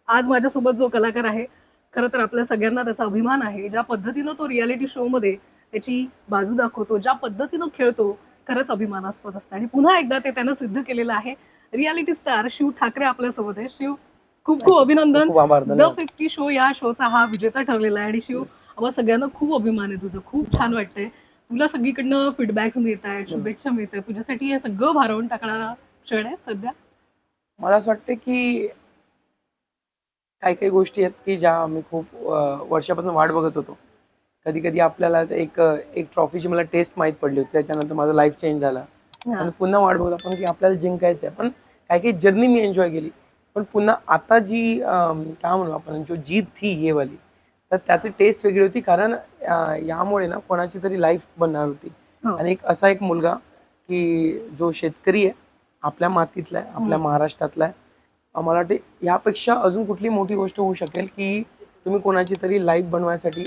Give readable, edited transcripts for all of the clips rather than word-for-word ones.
आज माझ्यासोबत जो कलाकार आहे, खरं तर आपल्या सगळ्यांना त्याचा अभिमान आहे. ज्या पद्धतीनं तो रिएलिटी शोमध्ये त्याची बाजू दाखवतो, ज्या पद्धतीनं खेळतो, खरंच अभिमानास्पद असतं आणि पुन्हा एकदा ते त्यानं सिद्ध केलेलं आहे. रिएलिटी स्टार शिव ठाकरे आपल्यासोबत आहे. शिव, खूप खूप खूप अभिनंदन. खूप आभार, द धन्यवाद. 50 शो या शोचा हा विजेता ठरलेला आहे आणि शिव, Yes. आम्हा सगळ्यांना खूप अभिमान आहे तुझं. खूप छान वाटतंय. तुला सगळीकडनं फीडबॅक्स मिळत आहेत, बरोबर. शुभेच्छा मिळत आहेत. तुझ्यासाठी हे सगळं भारावून टाकणारा क्षण आहे सध्या. मला असं वाटतं की काही काही गोष्टी आहेत की ज्या आम्ही खूप वर्षापासून वाट बघत होतो. कधी कधी आपल्याला एक एक ट्रॉफीची मला टेस्ट माहीत पडली होती, त्याच्यानंतर माझं लाईफ चेंज झालं हां. आणि पुन्हा वाट बघत आपण की आपल्याला जिंकायचं आहे. पण काही काही जर्नी मी एन्जॉय केली, पण पुन्हा आता जी काय म्हणू आपण, जो जीत थी ये वाली, तर त्याची टेस्ट वेगळी होती. कारण यामुळे ना कोणाची तरी लाईफ बनणार होती. हो. आणि एक असा एक मुलगा की जो शेतकरी आहे, आपल्या मातीतला आहे, आपल्या महाराष्ट्रातला आहे. मला वाटते यापेक्षा अजून कुठली मोठी गोष्ट होऊ शकेल की तुम्ही कोणाची तरी लाईफ बनवायसाठी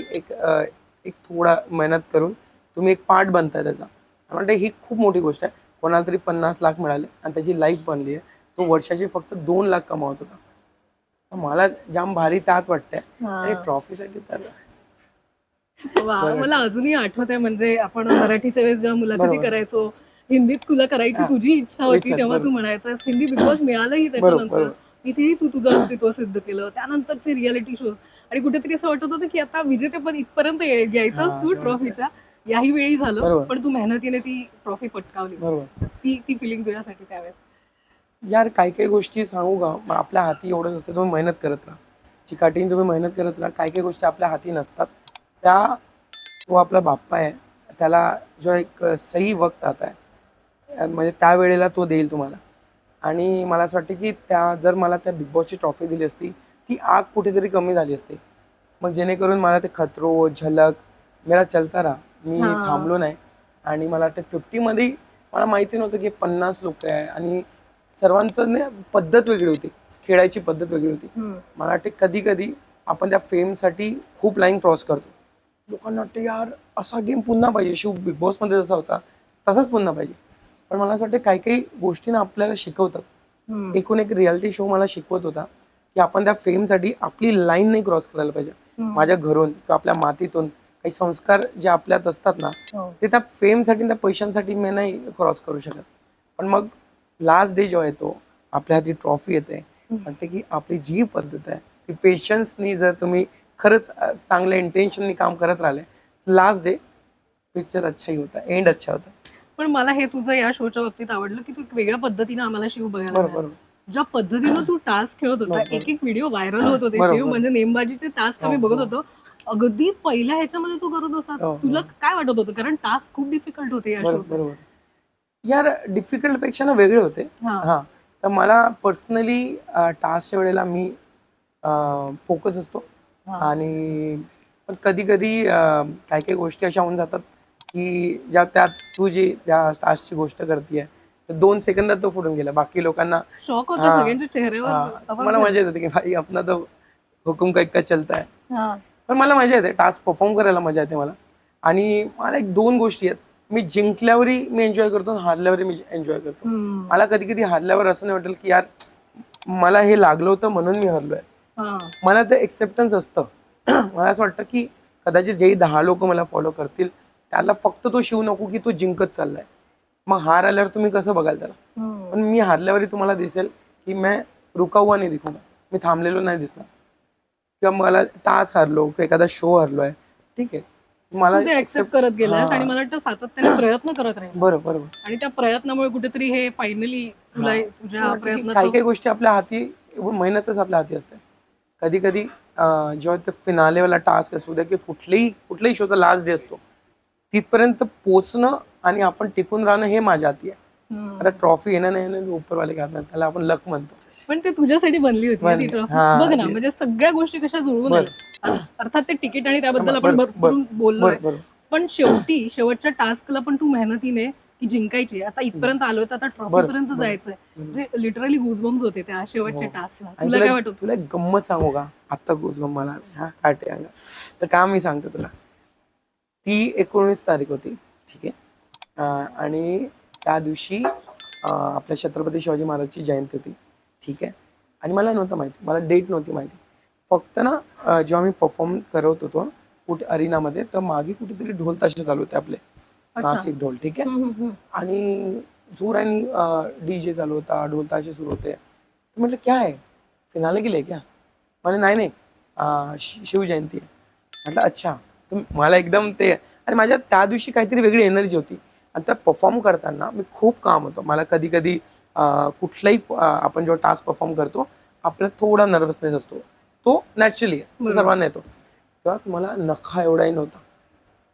एक थोडा मेहनत करून तुम्ही एक पार्ट बनताय त्याचा. मला वाटतं ही खूप मोठी गोष्ट आहे. कोणाला तरी 50 लाख मिळाले आणि त्याची लाईफ बनली आहे. तो वर्षाचे फक्त 2 लाख कमावत होता. तर मला जाम भारी त्यात वाटतंय. आणि हां. ट्रॉफीसाठी तर वाह! बरं मला वाटतं. अजूनही आठवतंय म्हणजे आपण मराठीच्या वेळेस जेव्हा मुलाखती बरोबर. करायचो, हिंदीत तुला करायची हा, तुझी इच्छा होती, विचार तेव्हा तू बरोबर. म्हणायचास. हिंदी बिग बॉस मिळालंही बरोबर त्याच्यानंतर. बरोबर. तिथेही तू तुझं अस्तित्व सिद्ध केलं. त्यानंतरचे रिएलिटी शोज आणि कुठेतरी असं वाटत होतं, की आता विजेतेपद इथपर्यंत हा, यायचंस तू असं वाटतंय. ट्रॉफीच्या. याही वेळी झालं, बरोबर पण तू मेहनतीने ती ट्रॉफी पटकावलीस. बरोबर. ती ती फिलिंग तुझ्यासाठी त्यावेळेस. यार काही काही गोष्टी सांगू का, मग आपल्या हाती एवढंच असतं, तुम्ही मेहनत करत राहा. चिकाटीने तुम्ही मेहनत करत राहा. काही काही गोष्टी आपल्या हाती नसतात त्या. तो आपला बाप्पा आहे, त्याला जो एक सही वक्त आता आहे, म्हणजे त्या वेळेला तो देईल तुम्हाला. आणि मला असं वाटतं की जर मला त्या बिग बॉसची ट्रॉफी दिली असती, ती आग कुठेतरी कमी झाली असती. मग जेणेकरून मला ते खतरो झलक मेरा चलता रहा, मी हां. थांबलो नाही. आणि मला वाटतं 50मध्ये मला माहिती नव्हतं की 50 लोक आहे आणि सर्वांचं पद्धत वेगळी होती, खेळायची पद्धत वेगळी होती. हं. मला वाटते कधी कधी आपण त्या फेमसाठी खूप लाईन क्रॉस करतो. लोकांना वाटतं यार असा गेम पुन्हा पाहिजे, शिव बिग बॉसमध्ये जसा होता तसाच पुन्हा पाहिजे. पण मला असं वाटतं काही काही गोष्टींना आपल्याला शिकवतात. हं. एकूण एक रियालिटी शो मला शिकवत होता की आपण त्या फेमसाठी आपली लाईन नाही क्रॉस करायला पाहिजे. हं. माझ्या घरून किंवा आपल्या मातीतून काही संस्कार जे आपल्यात असतात ना, हो. ते त्या फेमसाठी त्या पैशांसाठी मी नाही क्रॉस करू शकत. पण मग लास्ट डे जेव्हा येतो, आपल्या हाती ट्रॉफी येते, वाटते की आपली जी पद्धत आहे ती पेशन्सनी जर तुम्ही खरंच चांगल्या इंटेन्शननी काम करत राहिले, लास्ट डे पिक्चर अच्छा ही होता, एंड अच्छा होता. पण मला हे तुझं या शोच्या बाबतीत आवडलं, की तू एक वेगळ्या पद्धतीनं आम्हाला शिव बघायला बरोबर मिळाला. बरोबर. ज्या पद्धतीनं तू टास्क खेळत होता, बरोबर एक एक व्हिडिओ व्हायरल होत होते शिव, बरोबर. म्हणजे नेमबाजीचे टास्क हो आम्ही बघत हो होतो. अगदी पहिल्या ह्याच्यामध्ये तू करत होता. हो तुला हो. काय वाटत होतं? कारण टास्क खूप डिफिकल्ट होते या बरोबर शोचे. बरोबर. यार डिफिकल्ट पेक्षा ना वेगळे होते. हां. हां. तर मला पर्सनली टास्कच्या वेळेला मी फोकस असतो. हां. आणि पण कधी-कधी काही काही गोष्टी अशा होऊन जातात, की त्यात तू जी त्या टास्कची गोष्ट करतीये, तर 2 सेकंदात तो फुटून गेला. बाकी लोकांना शॉक होता हां, सगळ्यांच्या चेहऱ्यावर हां. अवाक मला झाले. मजा येत होती, की भाई अपना तो हुकुम का इक्का चलता है. हां. पण मला मजा येते. टास्क परफॉर्म करायला मजा येते मला. आणि मला एक 2 गोष्टी आहेत. मी जिंकल्यावरही मी एन्जॉय करतो आणि हारल्यावरही मी एन्जॉय करतो. हं. मला कधी-कधी हारल्यावर असं नाही वाटेल, की यार मला हे लागलं होतं म्हणून मी हरलोय. हां. मला ते एक्सेप्टन्स असतं. मला असं वाटतं, की कदाचित जे 10 लोकं मला फॉलो करतील, त्याला फक्त तो शिव नको, की तो जिंकत चाललाय. मग हार आल्यावर तुम्ही कसं बघाल त्याला? हं. पण मी हारल्यावरही तुम्हाला दिसेल, की मैं रुका हुआ नहीं दिखूंगा. मी थांबलेलो नाही दिसणार. किंवा मला टास्क हरलो किंवा एखादा शो हरलोय, ठीक आहे. मला तू ते एक्सेप्ट एक्सेप्ट करत गेलायस आणि हां. मला वाटतं सातत्याने प्रयत्न करत राहिलास. बरोबर, बरोबर. आणि त्या प्रयत्नामुळे कुठेतरी हे फायनली तुला हां. मला तुझ्या वाटतं, की प्रयत्नाचं. काही-काही गोष्टी आपल्या हाती, मेहनतच आपल्या हाती असते. कधी-कधी जेव्हा ते फिनालेवाला टास्क असू द्या, की कुठल्याही शोचा लास्ट डे असतो, तिथपर्यंत पोहोचणं आणि आपण टिकून राहणं हे माझ्या हाती आहे. आता हं. ट्रॉफी येणं नाही येणं उपरवाले के हात नाही, त्याला आपण लक म्हणतो. पण ते तुझ्यासाठी बनली होती ना ती पण ट्रॉफी. बघ हां, ना, म्हणजे सगळ्या गोष्टी कशा जुळवून बरं. आल्या. अर्थात ते तिकीट आणि त्याबद्दल आपण बरं, बरं, भरपूर बोललोय. बरं, बरं. पण शेवटच्या टास्कला पण तू मेहनतीने ती जिंकायची. आता इथपर्यंत आलोय तर आता बरं, ट्रॉफीपर्यंत बरं. जायचंय. म्हणजे लिटरली गुजबम्स होते त्या हो. शेवटच्या टास्कला. आणि तुला तुला काय वाटत होतं? तुला एक गंमत सांगू का? आत्ता गुजबम्प मला आले. हां, काटे अंगात. तर का मी सांगतो तुला. ती 19 तारीख होती, ठीक आहे. आणि त्या दिवशी आपल्या छत्रपती शिवाजी महाराजची जयंती होती, ठीक आहे. आणि मला नव्हतं माहिती, मला डेट नव्हती माहिती. फक्त ना जेव्हा मी परफॉर्म करत होतो कुठे अरिनामध्ये, तर मागे कुठेतरी ढोल ताशे चालू होते आपले, अच्छा. नाशिक ढोल, ठीक आहे. हम्म, हम्म, हम्म. आणि जोराने डीजे चालू होता, ढोल ताशे सुरू होते. तर म्हटलं क्या आहे, फिनाले के लिए क्या? म्हणे नाही नाही, शिवजयंती आहे. म्हटलं अच्छा. तर मला एकदम ते, आणि माझ्या त्या दिवशी काहीतरी वेगळी एनर्जी होती. आणि त्या परफॉर्म करताना मी खूप काम होतं मला. कधी कधी कुठलाही आपण जेव्हा टास्क परफॉर्म करतो, आपल्याला थोडा नर्वसनेस असतो, तो नॅचरली आहे, तो बरोबर. सर्वांना येतो. तेव्हा मला नखा एवढाही नव्हता,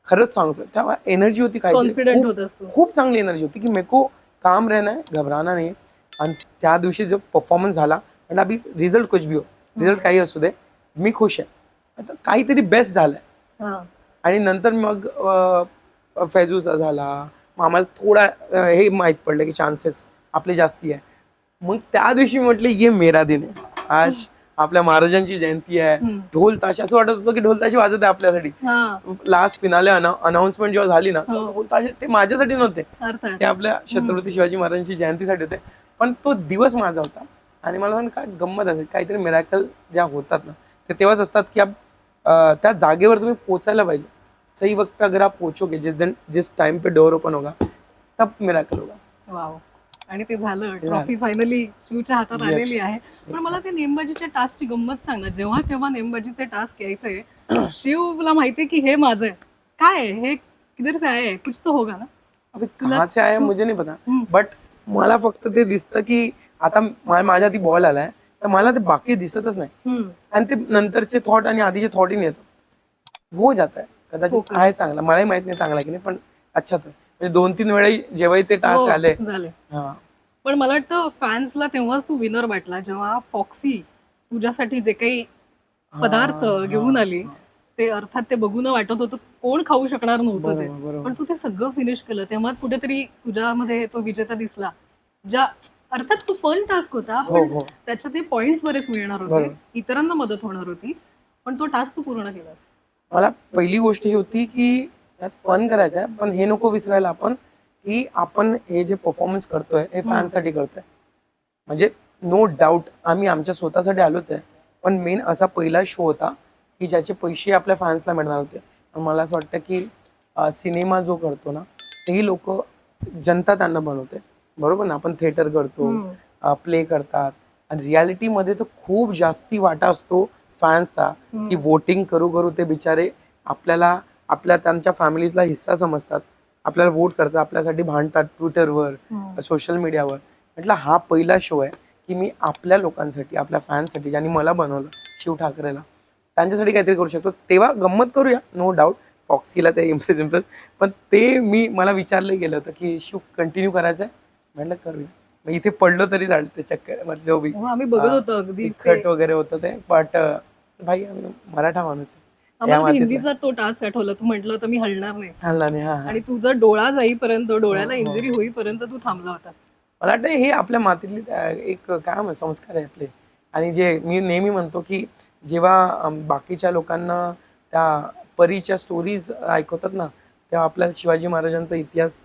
खरंच सांगतो. तेव्हा एनर्जी होती काहीतरी, कॉन्फिडंट खूप होत असतो. खूप चांगली एनर्जी होती की मेरे को काम रहना है, घबराना नहीं है. आणि त्या दिवशी जो परफॉर्मन्स झाला, म्हणजे अभि रिझल्ट कुछ भी हो, रिझल्ट काही असू दे, मी खुश आहे. आता काहीतरी बेस्ट झालंय. हा. आणि नंतर मग फैजूचा झाला, मग आम्हाला थोडा हे माहीत पडलं की चान्सेस आपले जास्ती आहे. मग त्या दिवशी म्हटलं ये मेरा दिन आहे, आज आपल्या महाराजांची जयंती आहे. हम्म. ढोल ताशे, असं वाटत होतं की ढोल ताशे वाजत आहे आपल्यासाठी. हा. लास्ट फिनाले अनाउन्समेंट जेव्हा झाली ना, हो. ढोल ताशे ते माझ्यासाठी नव्हते, अर्थात. ते आपल्या छत्रपती शिवाजी महाराजांची जयंतीसाठी होते. पण तो दिवस माझा होता. आणि मला पण काय गंमत असेल, काहीतरी मिरॅकल ज्या होतात ना, ते तेव्हाच असतात की त्या जागेवर तुम्ही पोचायला पाहिजे. सही वक्त पे अगर आप पहुंचोगे, जिस टाइम पे डोर ओपन होगा, तब मिरॅकल होगा. वाव. आणि ते झालं, ट्रॉफी फायनली शिवच्या हातात Yes. आलेली आहे. पण मला ते नेमबाजीच्या टास्कची गंमत सांग ना. जेव्हा केव्हा नेमबाजीचे टास्क यायचे, शिवला माहितीये की हे माझं आहे, काय आहे हे, किधर से आए है? कुछ तो होगा ना. अबे कहाँ से आया मुझे नाही पता, हम्म. बट मला फक्त ते दिसतं की आता माझ्या ती बॉल आलाय, तर मला ते बाकी दिसतच नाही. हम्म. आणि ते नंतरचे थॉट आणि आधीचे थॉटही नाही येतात. हो जात आहे कदाचित, Focus. आहे चांगला, मलाही माहित नाही चांगला की नाही, पण अच्छा. तर म्हणजे 2-3 वेळा जेव्हाही ते टास्क हो, आले, झाले. हा, पण मला वाटतं फॅन्सला तेव्हाच तू विनर वाटला, जेव्हा फॉक्सी तुझ्यासाठी जे काही पदार्थ घेऊन आली, ते अर्थात ते बघून वाटत होतं कोण खाऊ शकणार नव्हतं ते. बरोबर बरोबर. पण तू ते सगळं फिनिश केलं, तेव्हाच कुठेतरी तुझ्यामध्ये तो विजेता दिसला. ज्या अर्थात तो फन टास्क होता, हो पण हो त्याच्यात ते पॉइंट्स बरेच मिळणार होते, बरोबर. इतरांना मदत होणार होती, पण तो टास्क तू पूर्ण केलास. मला पहिली गोष्ट ही होती की त्यात फन करायचं आहे, पण हे नको विसरायला आपण की आपण हे जे परफॉर्मन्स करतोय हे फॅनसाठी करतोय. म्हणजे नो डाऊट आम्ही आमच्या स्वतःसाठी आलोच आहे, पण मेन असा पहिला शो होता की ज्याचे पैसे आपल्या फॅन्सला मिळणार होते. पण मला असं वाटतं की सिनेमा जो करतो ना, तेही लोक, जनता त्यांना बनवते, बरोबर ना. आपण थिएटर करतो, प्ले करतात, आणि रियालिटीमध्ये तर खूप जास्ती वाटा असतो फॅन्सचा, की वोटिंग करू करू ते बिचारे आपल्याला, त्यांच्या फॅमिलीजला हिस्सा समजतात, आपल्याला वोट करतात, आपल्यासाठी भांडतात ट्विटरवर, सोशल मीडियावर. म्हटलं हा पहिला शो आहे की मी आपल्या लोकांसाठी, आपल्या फॅन्ससाठी, ज्यांनी मला बनवलं, शिव ठाकरेला, त्यांच्यासाठी काहीतरी करू शकतो. तेव्हा गंमत करूया, नो डाऊट. फॉक्सीला ते इम्प्रेस, पण ते मला विचारलं गेलं होतं की शिव कंटिन्यू करायचं आहे, म्हटलं करूया. मग इथे पडलो तरी चालतं, ते चक्कर जो बी आम्ही बघत होतो अगदी तिखट वगैरे होतं ते, बट भाई आम्ही मराठा माणूस आहे. आम्हाला ते हिंदीचा तो टास्क आठवला, तू म्हटलं होतं मी हलणार नाही, हल्ला नाही. हा, आणि तुझा डोळा जाईपर्यंत, डोळ्याला इंजुरी होईपर्यंत तू थांबला होतास. मला वाटतं हे आपल्या मातीतली एक काय म्हणतात संस्कार आहे आपले. आणि जे मी नेहमी म्हणतो की जेव्हा बाकीच्या लोकांना त्या परीच्या स्टोरीज ऐकवतात ना, तेव्हा आपल्याला शिवाजी महाराजांचा इतिहास,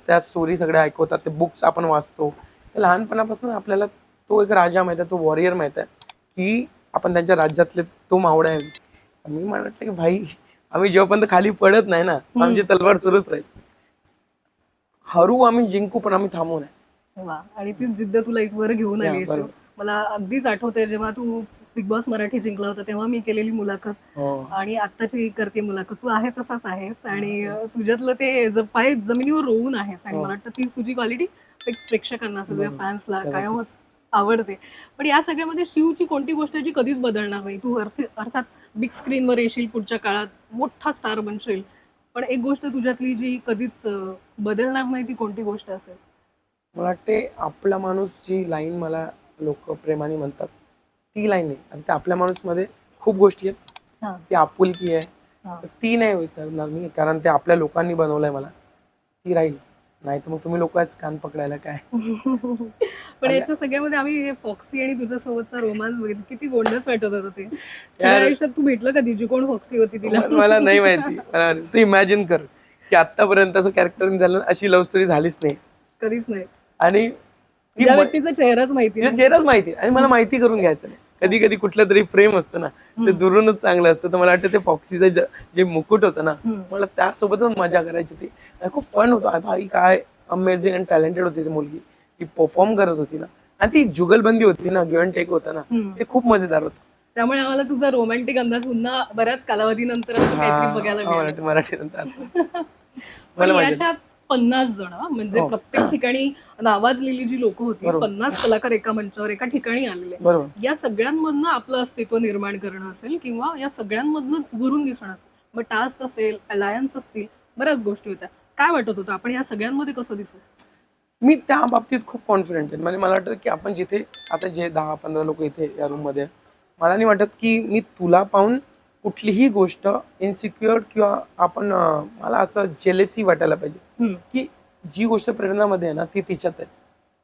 त्या स्टोरी सगळ्या ऐकवतात, ते बुक्स आपण वाचतो, लहानपणापासून आपल्याला तो एक राजा माहित आहे, तो वॉरियर माहित आहे की आपण त्यांच्या राज्यातले तो मावळा आहे. मी म्हटलं की भाई आम्ही जेव्हापर्यंत खाली पडत नाही ना, आमची तलवार सुरूच राहील. हरू आम्ही जिंकू, पण आम्ही थांबू नाही. वा. आणि ती जिद्द तुला इथवर घेऊन आली. बरोबर. मला अगदीच आठवते जेव्हा तू बिग बॉस मराठी जिंकला होता, तेव्हा मी केलेली मुलाखत, आणि आत्ताची करते मुलाखत, तू आहे तसाच आहेस, आणि तुझ्यातलं ते पाय जमिनीवर रोवून आहेस, आणि मला वाटतं तीच तुझी क्वालिटी प्रेक्षकांना, सगळ्या फॅन्सला कायमच आवडते. पण या सगळ्यामध्ये शिवची कोणती गोष्ट जी कधीच बदलणार नाही? तू अर्थात बिग स्क्रीनवर येशील, पुढच्या काळात मोठा स्टार बनशील, पण एक गोष्ट तुझ्यातली जी कधीच बदलणार नाही, ती कोणती गोष्ट असेल? मला वाटते आपला माणूस, जी लाईन मला लोक प्रेमाने म्हणतात, ती लाईन आहे. आणि त्या आपल्या माणूस मध्ये खूप गोष्टी आहेत, ती आपुलकी आहे, ती नाही विचारणार मी, कारण ते आपल्या लोकांनी बनवलंय मला, ती राहील. नाही तर मग तुम्ही लोकच कान पकडायला काय. पण याच्या सगळ्यामध्ये आम्ही फॉक्सी आणि तुझ्या सोबतचा रोमांस बघितला, किती गोंडस वाटत होतं ते. त्या आयुष्यात तू भेटलं का जी कोण फॉक्सी होती तिला? मला नाही माहिती. तू इमॅजिन कर की आतापर्यंत असं कॅरेक्टर झालं, अशी लव्ह स्टोरी झालीच नाही, कधीच नाही. आणि ती त्या व्यक्तीचा चेहराच माहिती तिचा नाही. चेहराच माहिती आणि मला माहिती करून घ्यायचं नाही. कधी कधी कुठलं तरी प्रेम असतं ना ते दुरूनच चांगलं असतं. तर मला वाटतं ते फॉक्सीचं जे मुकुट होतं ना मला त्यासोबतच मजा करायची होती आणि खूप फन होतं. भाई काय अमेझिंग आणि टॅलेंटेड होती ती मुलगी. ती परफॉर्म करत होती ना आणि ती जुगलबंदी होती ना, गिव्ह अँड टेक होतं ना, ते खूप मजेदार होतं. त्यामुळे आम्हाला तुझा रोमॅन्टिक अंदाज पुन्हा बऱ्याच कालावधीनंतर असं काहीतरी बघायला मिळालं. मराठी नंतर पण मला मजा याच्यात 50 जण म्हणजे हो. प्रत्येक ठिकाणी नावाजलेली जी लोक होती, बरोबर. 50 कलाकार एका मंचावर एका ठिकाणी आलेले. बरोबर. या सगळ्यांमधनं आपलं अस्तित्व निर्माण करणं असेल किंवा या सगळ्यांमधनं उभरून दिसणं असेल, मग टास्क असेल, अलायन्स असतील, बऱ्याच गोष्टी होत्या. काय वाटत होतं आपण या सगळ्यांमध्ये कसं दिसू? मी त्या बाबतीत खूप कॉन्फिडंट आहे. म्हणजे मला वाटतं की आपण जिथे आता जे 10-15 लोक इथे या रूम मध्ये आहे, मला नाही वाटत की मी तुला पाहून कुठलीही गोष्ट इन्सिक्युअर किंवा आपण मला असं जेलेसी वाटायला पाहिजे की जी गोष्ट प्रेरणामध्ये आहे ना ती तिच्यात आहे.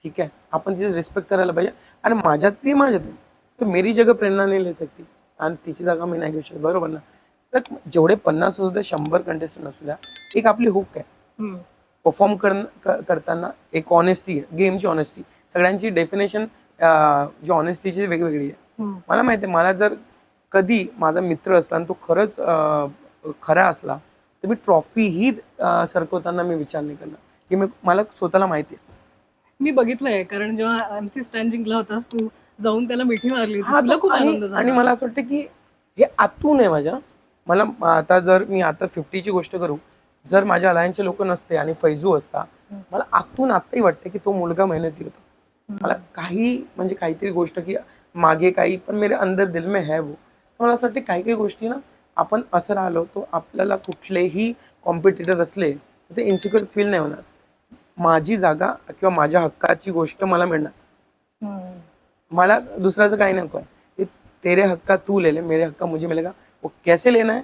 ठीक आहे, आपण तिची रिस्पेक्ट करायला पाहिजे आणि माझ्यात ती माझ्यात आहे. तर मेरी जगह प्रेरणा नाही ले सकती आणि तिची जागा मी नाही घेऊ शकत. बरोबर ना? तर जेवढे 50 असू द्या, 100 कंटेस्टंट असू द्या, एक आपली हुक आहे. परफॉर्म करताना एक ऑनेस्टी आहे, गेमची ऑनेस्टी. सगळ्यांची डेफिनेशन जी ऑनेस्टीची वेगवेगळी आहे. मला माहिती आहे, मला जर कधी माझा मित्र असला आणि तो खरंच खरा असला तर मी ट्रॉफी ही सरकवताना मी विचार नाही करणार की मला स्वतःला माहिती आहे. मी बघितलंय कारण जेव्हा MC स्टॅन जिंकला होतास तू जाऊन त्याला मिठी मारली होती. हा तुला तो खूप आनंद आणि झाला. मला असं वाटतं की हे आतून आहे माझ्या. मला आता जर मी आता 50ची गोष्ट करू, जर माझ्या अलायन्सचे लोक नसते आणि फैजू असता, मला आतून आत्ताही वाटते की तो मुलगा मेहनती होता. मला काही म्हणजे काहीतरी गोष्ट की मागे काही पण मेरे अंदर दिल में है वो. मला असं वाटतं काही काही गोष्टी ना आपण असं राहिलो तो आपल्याला कुठलेही कॉम्पिटिटर असले तर ते इन्सिक्युअर फील नाही होणार. माझी जागा किंवा माझ्या हक्काची गोष्ट मला मिळणार. मला दुसऱ्याचं काही नको आहे. तेरे हक्का तू ले ले, मेरे हक्का मुझे मिलेगा. वो कैसे लेना है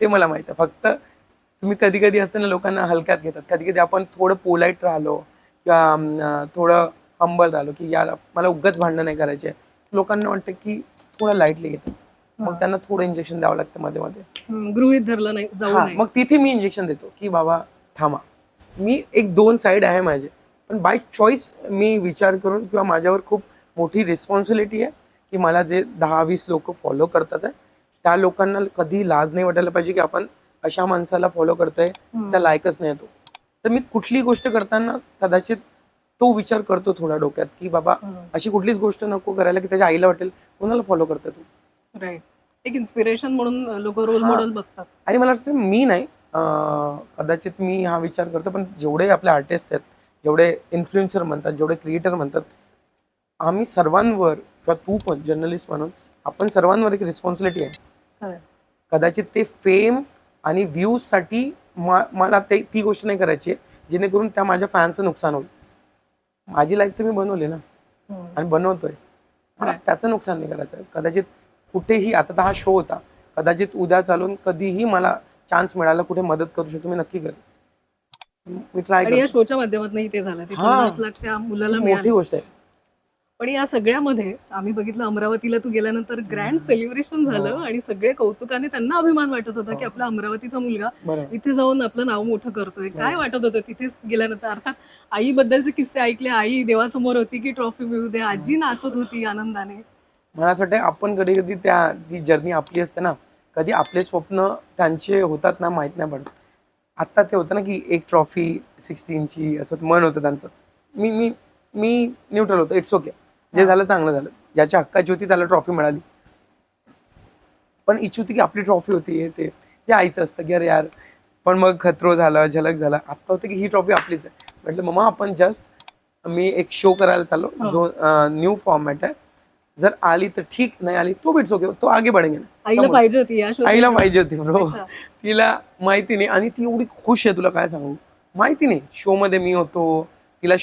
ते मला माहित आहे. फक्त तुम्ही कधी कधी असताना लोकांना हलक्यात घेतात. कधी कधी आपण थोडं पोलाईट राहिलो किंवा थोडं हंबल राहिलो की यार मला उगाच भांडणं नाही करायचे, लोकांना वाटतं की थोडं लाईटली घेतात. मग त्यांना थोडं इंजेक्शन द्यावं लागतं मध्ये मध्ये. गृहीत धरलं नाही जाऊ हा, नये. मग तिथे मी इंजेक्शन देतो की बाबा थांबा. मी एक 2 साईड आहे माझे, पण बाय चॉईस मी विचार करून किंवा माझ्यावर खूप मोठी रिस्पॉन्सिबिलिटी आहे की मला जे 10-20 लोक फॉलो करतात आहे त्या लोकांना कधी लाज नाही वाटायला पाहिजे की आपण अशा माणसाला फॉलो करतोय त्या लायकच नाही तो. तर मी कुठली गोष्ट करताना कदाचित तो विचार करतो थोडा डोक्यात की बाबा अशी कुठलीच गोष्ट नको करायला की त्याच्या आईला वाटेल कोणाला फॉलो करतोय तू. राईट. एक इन्स्पिरेशन म्हणून लोक रोल मॉडेल बघतात. आणि मला वाटतं मी नाही कदाचित मी हा विचार करतो, पण जेवढे आपले आर्टिस्ट आहेत, जेवढे इन्फ्लुएन्सर म्हणतात, जेवढे क्रिएटर म्हणतात, आम्ही सर्वांवर किंवा तू पण जर्नलिस्ट म्हणून आपण सर्वांवर एक रिस्पॉन्सिबिलिटी आहे. कदाचित ते फेम आणि व्ह्यूज साठी मला ती गोष्ट नाही करायची आहे जेणेकरून त्या माझ्या फॅन्सचं नुकसान होईल. माझी लाईफ तर मी बनवली ना आणि बनवतोय, मला त्याचं नुकसान नाही करायचं. कदाचित कुठेही आता हा शो होता, कदाचित उद्या चालून कधीही मला चान्स मिळाला कुठे मदत करू शकतो मी नक्की करेन. मी ट्राय आणि या करतो. शोच्या माध्यमातून ते झालं. ते 50 लाख त्या मुलाला मोठी मिळाले. गोष्ट आहे. पण या सगळ्यामध्ये आम्ही बघितलं अमरावतीला तू गेल्यानंतर ग्रँड सेलिब्रेशन झालं आणि सगळे कौतुकाने त्यांना अभिमान वाटत होता की आपला अमरावतीचा मुलगा बरोबर. इथे जाऊन आपलं नाव मोठं करतोय. काय वाटत होतं तिथे गेल्यानंतर? अर्थात आईबद्दलचे किस्से ऐकले. आई देवासमोर होती की ट्रॉफी मिळू दे, आजी नाचत होती आनंदाने. मला असं वाटतं आपण कधी कधी ती जर्नी आपली असते ना, कधी आपले स्वप्न त्यांचे होतात ना माहित नाही पडत. आत्ता ते होतं ना की एक ट्रॉफी 16ची असं मन होतं त्यांचं. मी मी मी न्यूट्रल होतो. इट्स ओके, जे झालं चांगलं झालं. ज्याच्या हक्काची होती त्याला ट्रॉफी मिळाली. पण इच्छा होती की आपली ट्रॉफी होती हे ते जे आईचं असतं की अरे यार. पण मग खतरो झाला, झलक झाला. आत्ता होतं की ही ट्रॉफी आपलीच आहे. म्हटलं मम्मा आपण जस्ट मी एक शो करायला चाललो जो न्यू फॉर्मॅट आहे. जर आली तर ठीक, नाही आली तो इट्स ओके, तो आगे बढ़ेंगे. आईला पाहिजे होती या शो. आईला पाहिजे होती ब्रो. तिला माहिती नाही आणि ती एवढी खुश आहे, तुला काय सांगू. माहिती नाही शो मध्ये मी होतो, तिला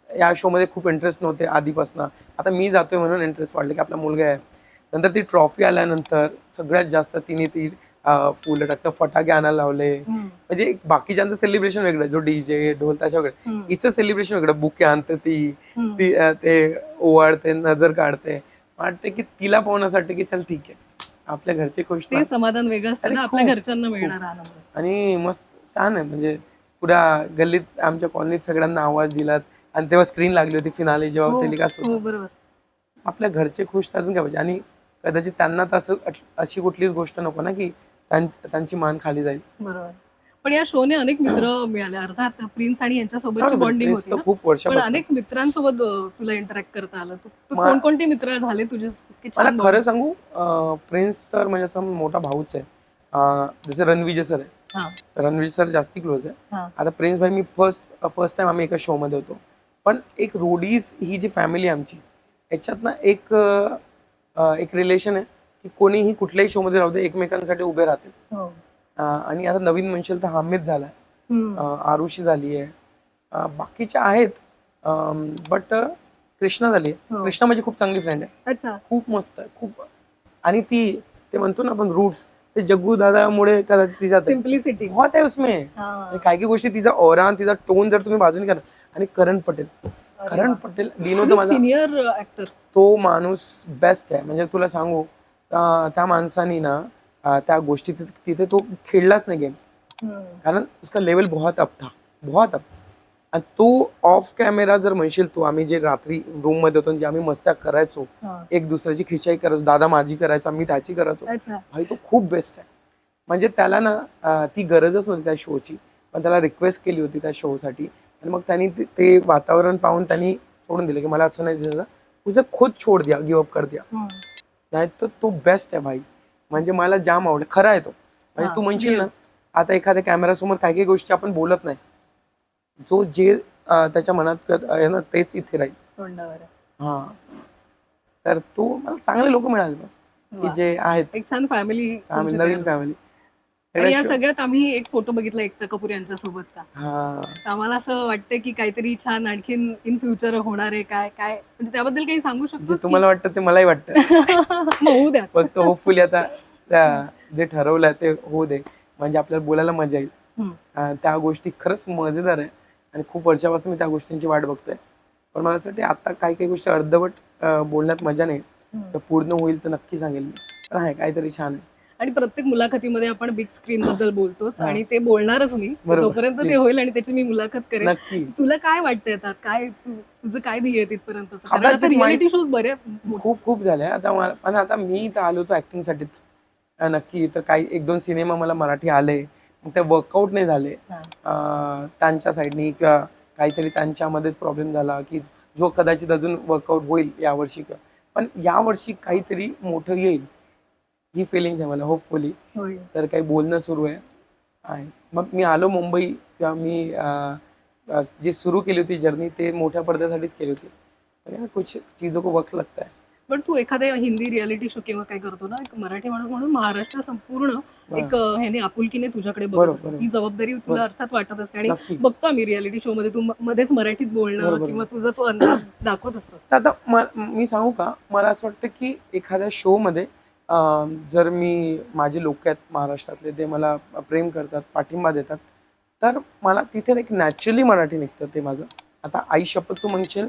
या शो मध्ये खूप इंटरेस्ट नव्हते आधीपासून. आता मी जातोय म्हणून इंटरेस्ट वाढले की आपला मुलगा आहे. नंतर ती ट्रॉफी आल्यानंतर सगळ्यात जास्त तिने ती फुलं टाकतं, फटाके आणायला लावले. म्हणजे बाकीच्यांचं सेलिब्रेशन वेगळं, जो डीजे ढोल ताशा वेगळं, हिचं सेलिब्रेशन वेगळं. बुके आणते ती ते ओवाळते, नजर काढते. वाटते की तिला पाहण्यासाठी की चल ठीक आहे आपल्या घरचे खुश ते समाधान वेगळं असतं ना, आपल्या घरच्यांना मिळणार आनंद. आणि मस्त छान आहे. म्हणजे पुऱ्या गल्लीत आमच्या कॉलनीत सगळ्यांना आवाज दिलात, आणि तेव्हा स्क्रीन लागली होती फिनाले जेव्हा हो, टेलिकास्ट हो होता. बरोबर. आपल्या घरचे खुश तर अजून काय पाहिजे. आणि कदाचित त्यांना तर असं अशी कुठलीच गोष्ट नको ना की त्यांची मान खाली जाईल. बरोबर. पण या शोने अनेक मित्र मिळाले. अर्थात प्रिन्स आणि यांच्यासोबतची बॉन्डिंग प्रिन्स होती तर ना. खूप पण वर्षापासून. अनेक मित्रांसोबत तुला इंटरॅक्ट करता आलं. तू तू मा- कोणकोणते मित्र झाले तुझे इतके मला छान खरं बॉन्ड? सांगू, प्रिन्स तर म्हणजे असं मोठा भाऊच आहे. जसं रणविजय सर आहे, हा रणवीर सर जास्ती क्लोज आहे. हा आता प्रिन्स भाई मी फर्स्ट टाइम आम्ही एका शो मध्ये होतो. पण एक रोडीज ही जी फॅमिली आमची, याच्यात ना एक रिलेशन आहे की कोणीही कुठल्याही शो मध्ये राहू दे एकमेकांसाठी उभे राहते. हो. आणि आता नवीन म्हणशील तर हामिद झालाय, हम्म. आरुषी झाली आहे, बाकीच्या आहेत, बट कृष्णा झाली आहे. हो. कृष्णा माझी खूप चांगली फ्रेंड आहे, अच्छा. खूप मस्त आहे खूप. आणि ते म्हणतो ना आपण रूट्स, ते जग्गू दादामुळे कदाचित तिच्यात आहे. सिम्प्लिसिटी. बहुत आहे उसमें. हा. काही गोष्टी तिचा ऑरा तिचा टोन जर तुम्ही बाजूने करा. आणि करण पटेल डिनो तर माझा सिनियर ऍक्टर. तो माणूस बेस्ट आहे. म्हणजे तुला सांगू, त्या माणसानी ना त्या गोष्टी तिथे तो खेळलाच नाही गेम, कारण उसका लेवल बहुत अप था, बहुत अप. आणि तो ऑफ कॅमेरा जर म्हणशील, तो आम्ही जे रात्री रूम मध्ये होतो जे आम्ही मस्त्या करायचो, एक दुसऱ्याची खिचाई करायचो, दादा माझी करायचा मी त्याची करायचो, अच्छा. भाई तो खूप बेस्ट आहे. म्हणजे त्याला ना ती गरजच नव्हती त्या शोची, पण त्याला रिक्वेस्ट केली होती त्या शो साठी. आणि मग त्यांनी ते वातावरण पाहून त्यांनी सोडून दिलं की मला असं नाही दिसत, तुझं खुद छोड दिया, गिव अप कर दिया. नाही तर तो बेस्ट आहे भाई. म्हणजे मला जाम आवडलं, खरा आहे तो. म्हणजे तू म्हणशील ना, आता एखाद्या कॅमेरासमोर काही काही गोष्टी आपण बोलत नाही, जो जे त्याच्या मनात आहे ना तेच इथे राहील तोंडावर. हा. तर तो मला चांगले लोक मिळाले की जे आहेत एक छान फॅमिली. नवीन फॅमिली. आणि या सगळ्यात आम्ही एक फोटो बघितला एकता कपूर यांच्या सोबतचा. हा, आम्हाला असं वाटतं की काहीतरी छान आणखीन इन फ्युचर होणार आहे. काय काय म्हणजे त्याबद्दल काही सांगू जे शकतो? तुम्हाला वाटतं ते मलाही वाटतं. होऊ द्या. फक्त होपफुली आता जे ठरवलंय ते होऊ दे, म्हणजे आपल्याला बोलायला मजा येईल. त्या गोष्टी खरंच मजेदार आहे आणि खूप वर्षापासून मी त्या गोष्टींची वाट बघतोय. पण मला असं वाटतं आता काही काही गोष्टी अर्धवट बोलण्यात मजा नाही, तर पूर्ण होईल तर नक्की सांगेल मी. पण आहे काहीतरी छान आहे. आणि प्रत्येक मुलाखतीमध्ये आपण बिग स्क्रीन बद्दल बोलतोच आणि ते बोलणारच मी जोपर्यंत ते होईल आणि त्याची मी मुलाखत करेन. नक्की. तुला काय वाटतंय आता, काय तुझं काय ध्येय तिथपर्यंत? रियालिटी शोज बरे खूप झाले आता मला. पण आता मी इथं आलो होतो ऍक्टिंग साठीच नक्की. तर काही 1-2 सिनेमा मला मराठी आले, मग ते वर्कआउट नाही झाले त्यांच्या साईडनी, किंवा काहीतरी त्यांच्यामध्येच प्रॉब्लेम झाला की जो कदाचित अजून वर्कआउट होईल यावर्षी. पण यावर्षी काहीतरी मोठं येईल ही फिलिंग आहे मला, होपफुली. तर काही बोलणं सुरू आहे. मग मी आलो मुंबई, किंवा मी जी सुरू केली होती जर्नी ते मोठ्या पडद्यासाठीच केली होती. पण कुछ चीजों को वक्त लगता है. पण तू एखाद्या हिंदी रियालिटी शो किंवा काय करतो ना, एक मराठी माणूस म्हणून महाराष्ट्र संपूर्ण एक ह्याने आपुलकीने तुझ्याकडे बघत असतो. ही जबाबदारी तुला अर्थात वाटत असते. आणि बघतो आम्ही रियालिटी शो मध्ये तू मध्येच मराठीत बोलणं किंवा तुझा तो अंदाज दाखवत असतो. आता मी सांगू का, मला असं वाटतं की एखाद्या शो मध्ये जर मी, माझे लोक आहेत महाराष्ट्रातले, ते मला प्रेम करतात, पाठिंबा देतात, तर मला तिथे एक नॅचरली मराठी निघतं ते माझं. आता आई शपथ तू म्हणशील,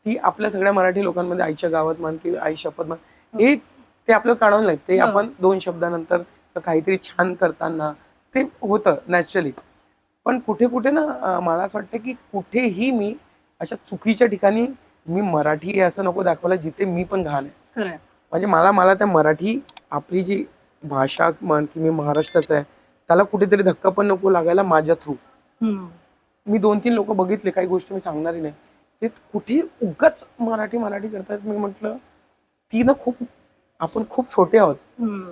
ती आपल्या सगळ्या मराठी लोकांमध्ये आईच्या गावात म्हण की आई शपथ म्हण, हे ते आपलं काढून लागते. आपण 2 शब्दानंतर काहीतरी छान करताना ते होतं नॅचरली. पण कुठे कुठे ना मला असं वाटतं की कुठेही मी अशा चुकीच्या ठिकाणी मी मराठी आहे असं नको दाखवायला, जिथे मी पण घाण आहे. म्हणजे मला त्या मराठी आपली जी भाषा म्हण की मी महाराष्ट्राचा आहे, त्याला कुठेतरी धक्का पण नको लागायला माझ्या थ्रू. मी 2-3 लोक बघितले, काही गोष्टी मी सांगणारी नाही, ते कुठे उगाच मराठी करतात. मी म्हटलं ती ना आपण खूप छोटे आहोत,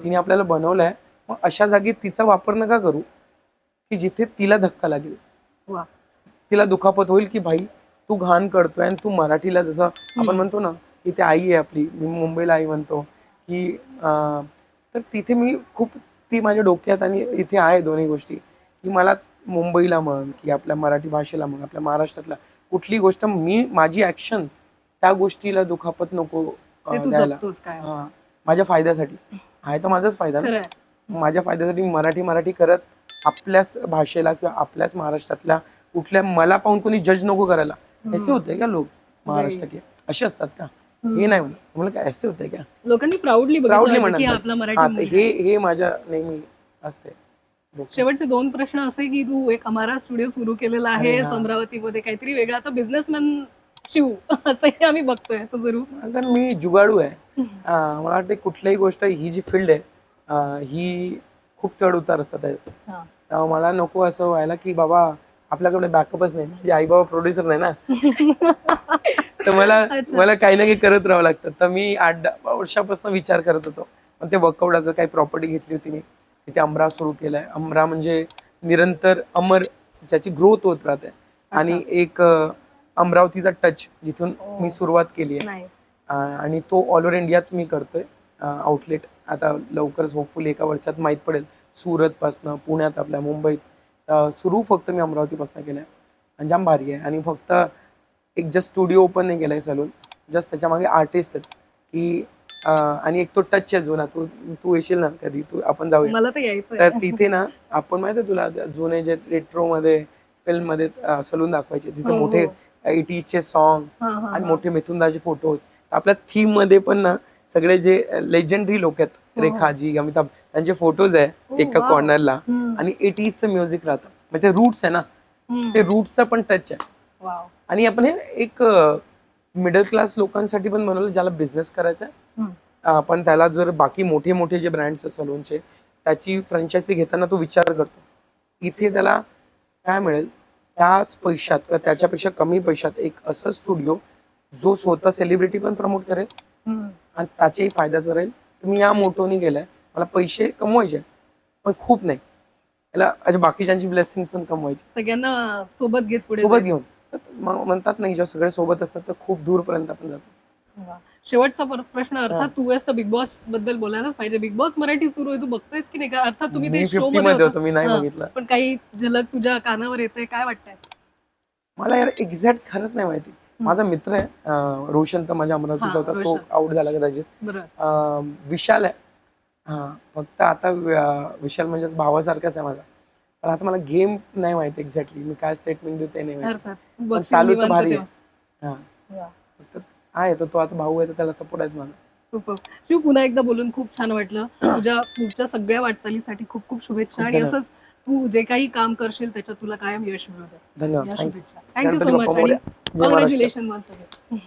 तिने आपल्याला बनवलंय, मग अशा जागी तिचा वापर नका करू की जिथे तिला धक्का लागेल, तिला दुखापत होईल की भाई तू घाण करतोय. आणि तू मराठीला जसं आपण म्हणतो ना की ते आई आहे आपली, मी मुंबईला आई म्हणतो की तर तिथे मी खूप, ती माझ्या डोक्यात आणि इथे आहे दोन्ही गोष्टी, की मला मुंबईला म्हण की आपल्या मराठी भाषेला म्हण, आपल्या महाराष्ट्रातला कुठली गोष्ट मी, माझी ऍक्शन त्या गोष्टीला दुखापत नको द्यायला. माझ्या फायद्यासाठी आहे, तो माझाच फायदा ना. माझ्या फायद्यासाठी मराठी करत आपल्याच भाषेला किंवा आपल्याच महाराष्ट्रातल्या कुठल्या, मला पाहून कोणी जज नको करायला. असे होते का लोक महाराष्ट्र के, असे असतात का? हे नाही म्हणलं काय असे होते का, लोकांनी प्राऊडली म्हणतात. हे माझ्या नेहमी असते. शेवटचे 2 प्रश्न असे की तू एक अमारा स्टुडिओ सुरू केलेला आहे अमरावतीमध्ये, काहीतरी वेगळं. आता बिझनेसमॅन शिव असंही आम्ही बघतोय तो जरूर. तर मी जुगाडू आहे. मला वाटतं कुठल्याही गोष्ट ही जी फील्ड आहे ही खूप चढ उतार असतात त्याच्यात. हा. मला नको असं व्हायला की बाबा आपल्याकडे बॅकअपच नाही, माझे आई बाबा प्रोड्युसर नाही ना. तर मला अच्छा. मला काही ना काही करत राहावं लागतं. तर मी 8-10 वर्षापासून विचार करत होतो. पण ते वर्कआउट काही प्रॉपर्टी घेतली होती मी, तिथे अमरा सुरू केलाय. अमरा म्हणजे निरंतर अमर, ज्याची ग्रोथ होत राहते. आणि एक अमरावतीचा टच जिथून मी सुरुवात केली आहे. नाईस. आणि तो ऑल ओव्हर इंडियात मी करतोय आउटलेट. आता लवकरच होपफुली एका वर्षात माहीत पडेल. सुरतपासनं, पुण्यात, आपल्या मुंबईत. सुरू फक्त मी अमरावतीपासून केलंय आणि जाम भारी आहे. आणि फक्त एक जस्ट स्टुडिओ ओपन नाही केलाय सलून, जस्ट त्याच्यामागे आर्टिस्ट आहेत की आणि एक तो टच आहे जुना. तू येशील ना कधी, तू आपण जाऊया. मला तर यायचं तर तिथे ना आपण माहिती आहे तुला जुने जे रेट्रो मध्ये फिल्म मध्ये सलून दाखवायचे, तिथे मोठे 80चे सॉन्ग आणि मोठे मिथुनदाचे फोटोज. आपल्या थीम मध्ये पण ना सगळे जे लेजेंडरी लोक आहेत, रेखाजी, अमिताभ, त्यांचे फोटोज आहे एका कॉर्नरला. आणि 80चं म्युझिक राहतं, म्हणजे ते रूट्स आहे ना, ते रूट्सचा पण टच आहे. वाव. आणि आपण हे एक मिडल क्लास लोकांसाठी पण बनवलं ज्याला बिझनेस करायचा आहे. पण त्याला जर बाकी मोठे मोठे जे ब्रँड्स आहेत सलूनचे, त्याची फ्रँचायझी घेताना तो विचार करतो इथे त्याला काय मिळेल त्याच पैशात किंवा त्याच्यापेक्षा कमी पैशात एक असं स्टुडिओ जो स्वतः सेलिब्रिटी पण प्रमोट करेल आणि त्याचाही फायद्याचा राहील. तुम्ही या मोटोनी गेलाय, मला पैसे कमवायचे पण खूप नाही, याला अशा बाकीच्यांची ब्लेसिंग पण कमवायची, सगळ्यांना सोबत घेत पुढे सोबत जायचं. घेऊन. तर म्हणतात नाही, जेव्हा सगळे सोबत असतात तर खूप दूरपर्यंत आपण जातो. वा. शेवटचा प्रश्न, अर्थात तू आहेस तर बिग बॉस बद्दल बोलायलाच पाहिजे. बिग बॉस मराठी सुरू आहे, तू बघतोयस की नाही? अर्थात तुम्ही मी ते शो 50 मध्ये मध्ये होता. होतो, मी नाही हा. बघितलं. पण काही झलक तुझ्या कानावर येते, काय वाटतंय? मला यार एक्झॅक्ट खरंच नाही माहिती. माझा मित्र आहे रोशन, तर माझ्या अमरावतीचा होता, तो रोशन. आउट झाला कदाचित. बरं. विशाल आहे. फक्त आता विशाल म्हणजे भावासारखाच आहे माझा. पण आता मला गेम नाही माहिती एक्झॅक्टली, मी काय स्टेटमेंट देऊ ते नाही माहिती. अर्थात पण बघशील चालू तर निवांत भारी तेव्हा. आहे. फक्त आहे तर तो आता भाऊ आहे, तर त्याला सपोर्ट आहेच माझा. सुपर. शिव, पुन्हा एकदा बोलून खूप छान वाटलं. तुझ्या पुढच्या सगळ्या वाटचालीसाठी खूप खूप शुभेच्छा. आणि धन्यवाद. असंच तू जे काही काम करशील त्याच्यात तुला कायम यश मिळू दे. धन्यवाद. या थँक्यू. शुभेच्छा. Thank you so Ganpati much Bappa आणि मोरया. जय महाराष्ट्र. Congratulation once again.